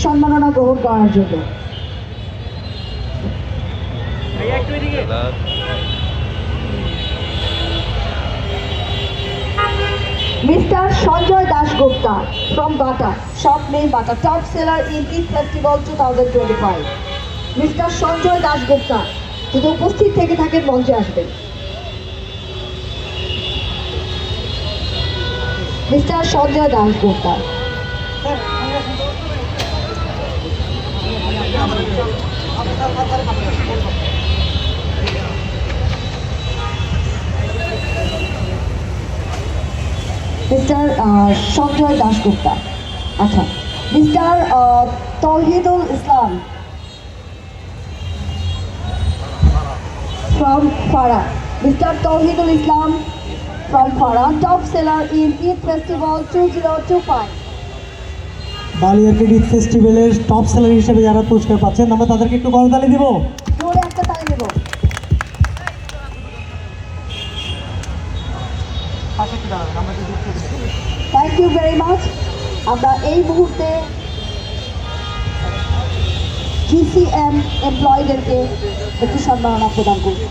সম্মাননা গ্রহণ করার জন্য। Mr. Sanjay Dasgupta from Bata, shop name Bata, top seller in Eid Festival 2025. Mr. Sanjay Dasgupta, যদি উপস্থিত থেকে থাকেন মঞ্চে আসবেন। Mr. Sanjay Dasgupta. Mr. Sanjay Dasgupta. আচ্ছা, Mr. Tawhidul Islam from Farah. Mr. Tawhidul Islam from Farah, top seller in Eid Festival 2025. বালিয়ারকেট ঈদ ফেস্টিভ্যালের top seller হিসেবে যারা পুরস্কার পাচ্ছেন আমরা তাদেরকে একটু করতালি দিব। জোরে একটা তালি দেব। Thank you very much. আমরা এই মুহূর্তে GCM এমপ্লয়ীদেরকে একটু সম্মাননা প্রদান করব।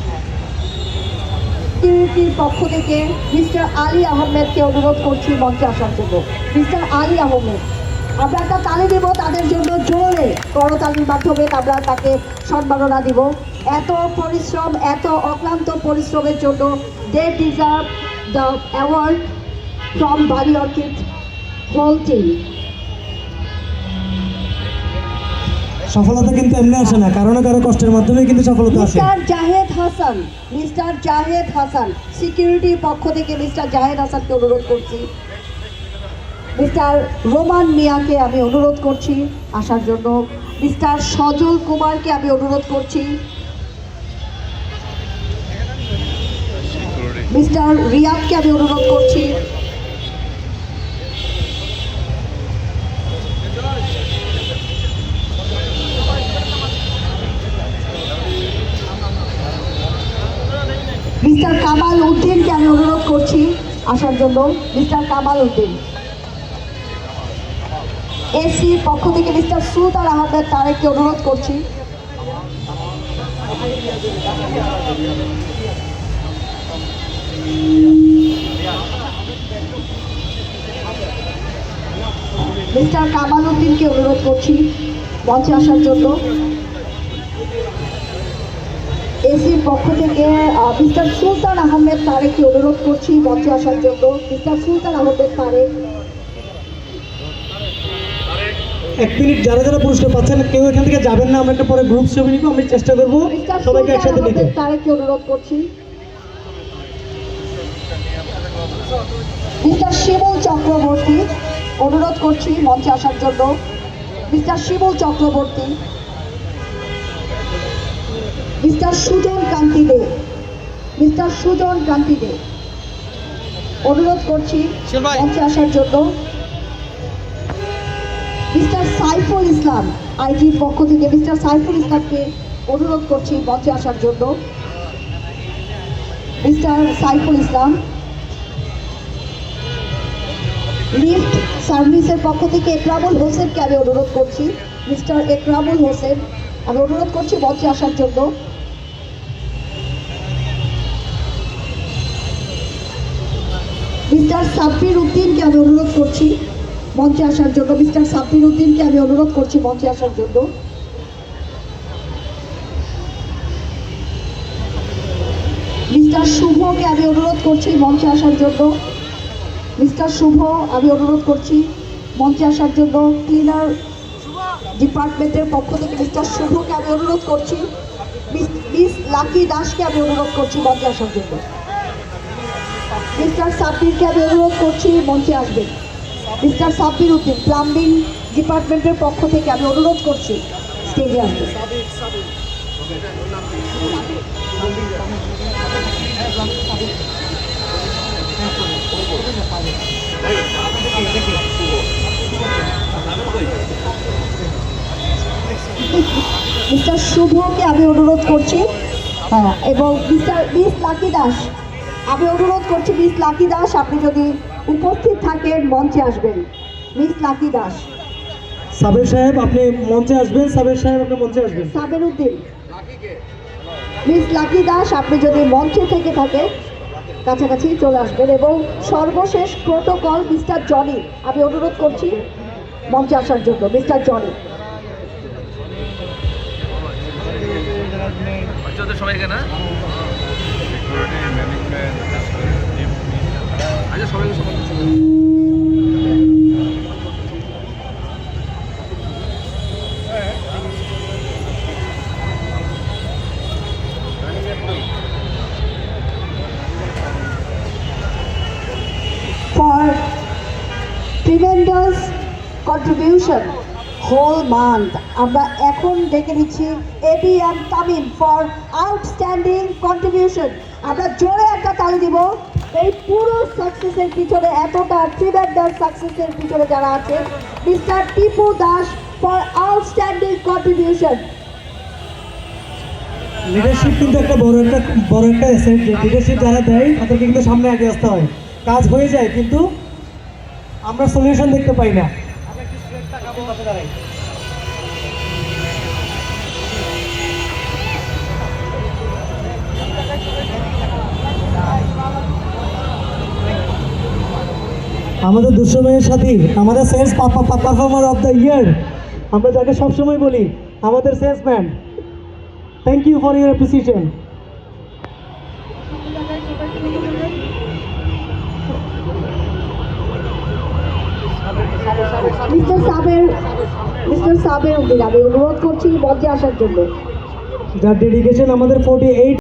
সিকিউরিটির পক্ষ থেকে মিস্টার আলী আহমেদকে অনুরোধ করছি মঞ্চে আসার জন্য। মিস্টার আলী আহমেদ, আমরা একটা তালি দেব তাদের জন্য, জোরে করতালির মাধ্যমে আমরা তাকে সম্মাননা দিব। এত পরিশ্রম, এত অক্লান্ত পরিশ্রমের জন্য they deserve the award from বালিয়ারকেট হোল টিম। সফলতা কিন্তু এমনি আসে না, কারো না কারো কষ্টের মাধ্যমে কিন্তু সফলতা আসে। মিস্টার জাহেদ হাসান, মিস্টার জাহেদ হাসান সিকিউরিটির পক্ষ থেকে মিস্টার জাহেদ হাসানকে অনুরোধ করছি। মিস্টার রোমান মিয়াকে আমি অনুরোধ করছি আসার জন্য। মিস্টার সজল কুমারকে আমি অনুরোধ করছি। মিস্টার রিয়াদকে আমি অনুরোধ করছি। মিস্টার কামাল উদ্দিনকে আমি অনুরোধ করছি আসার জন্য। মিস্টার কামাল উদ্দিন। এসির পক্ষ থেকে মিস্টার সুলতান আহমেদ তারেককে অনুরোধ করছি। মিস্টার কামাল উদ্দিনকে অনুরোধ করছি মঞ্চে আসার জন্য। এসির পক্ষ থেকে মিস্টার সুলতান আহমেদ তারেককে অনুরোধ করছি মঞ্চে আসার জন্য। মিস্টার সুলতান আহমেদ তারেক। এক মিনিট, যারা যারা পুরস্কার পাচ্ছেন কেউ এখান থেকে যাবেন না, আমরা একটা পরে গ্রুপ ছবি নিব, আমি চেষ্টা করবো সবাইকে একসাথে নিতে। তারেককে অনুরোধ করছি। মিস্টার শিমুল চক্রবর্তী অনুরোধ করছি মঞ্চে আসার জন্য। মিস্টার শিমুল চক্রবর্তী। মিস্টার সুজন কান্তি দে, মিস্টার সুজন কান্তি দে অনুরোধ করছি মঞ্চে আসার জন্য। মিস্টার সাইফুল ইসলাম আইজির পক্ষ থেকে মিস্টার সাইফুল ইসলামকে অনুরোধ করছি মঞ্চে আসার জন্য। মিস্টার সাইফুল ইসলাম। লিফট সার্ভিসের পক্ষ থেকে একরামুল হোসেনকে আমি অনুরোধ করছি। মিস্টার একরামুল হোসেন আমি অনুরোধ করছি মঞ্চে আসার জন্য। মিস্টার সাব্বির উদ্দিনকে আমি অনুরোধ করছি মঞ্চে আসার জন্য। মিস্টার সাব্বির উদ্দিনকে আমি অনুরোধ করছি মঞ্চে আসার জন্য। মিস্টার শুভকে আমি অনুরোধ করছি মঞ্চে আসার জন্য। মিস্টার শুভ আমি অনুরোধ করছি মঞ্চে আসার জন্য। ক্লিনার ডিপার্টমেন্টের পক্ষ থেকে মিস্টার শুভকে আমি অনুরোধ করছি। মিস লাকি দাসকে আমি অনুরোধ করছি মঞ্চে আসার জন্য। মিস্টার সাব্বিরকে আমি অনুরোধ করছি মঞ্চে আসবেন। মিস্টার সাব্বির উদ্দিন প্লাম্বিং ডিপার্টমেন্টের পক্ষ থেকে আমি অনুরোধ করছি স্টেজে আসবেন। মিস্টার শুভকে আমি অনুরোধ করছি, হ্যাঁ, এবং মিস লাকি দাস আমি অনুরোধ করছি। মিস লাকি দাস আপনি যদি উপস্থিত থাকেন মঞ্চে আসবেন। মিস লাকি দাস সাবের সাহেব আপনি মঞ্চে আসবেন, সাবের সাহেব আপনি মঞ্চে আসবেন। সাবের উদ্দিন, মিস লাকি দাস, আপনি যদি মঞ্চে থেকে থাকে কাছাকাছি চলে আসবেন। এবং সর্বশেষ প্রোটোকল মিস্টার জনি, আমি অনুরোধ করছি মঞ্চে আসার জন্য। মিস্টার জনি, সবাইকে না আচ্ছা সবাইকে for tremendous contribution whole month আমরা এখন ডেকে নিচ্ছি ABM Tamim for outstanding contribution. আমরা জোরে একটা তালি দিব। এই পুরো সাকসেসের পিছনে, এতটা ট্রিমেন্ডাস সাকসেসের পিছনে যারা আছে, mister Tipu Das for outstanding contribution. Leadership কিন্তু একটা বড় একটা অ্যাসেট। যে লিডারশিপ যারা দেয় তাদেরকে কিন্তু সামনে আগে আসতে হয়। কাজ হয়ে যায় কিন্তু আমরা সলিউশন দেখতে পাই না। আমাদের দুঃসময়ের সাথী, আমাদের sales performer of the year, আমরা যাকে সবসময় বলি আমাদের salesman. Thank you for your appreciation. Mister Saber Uddin, আমি অনুরোধ করছি মঞ্চে আসার জন্য। যার ডেডিকেশন আমাদের 48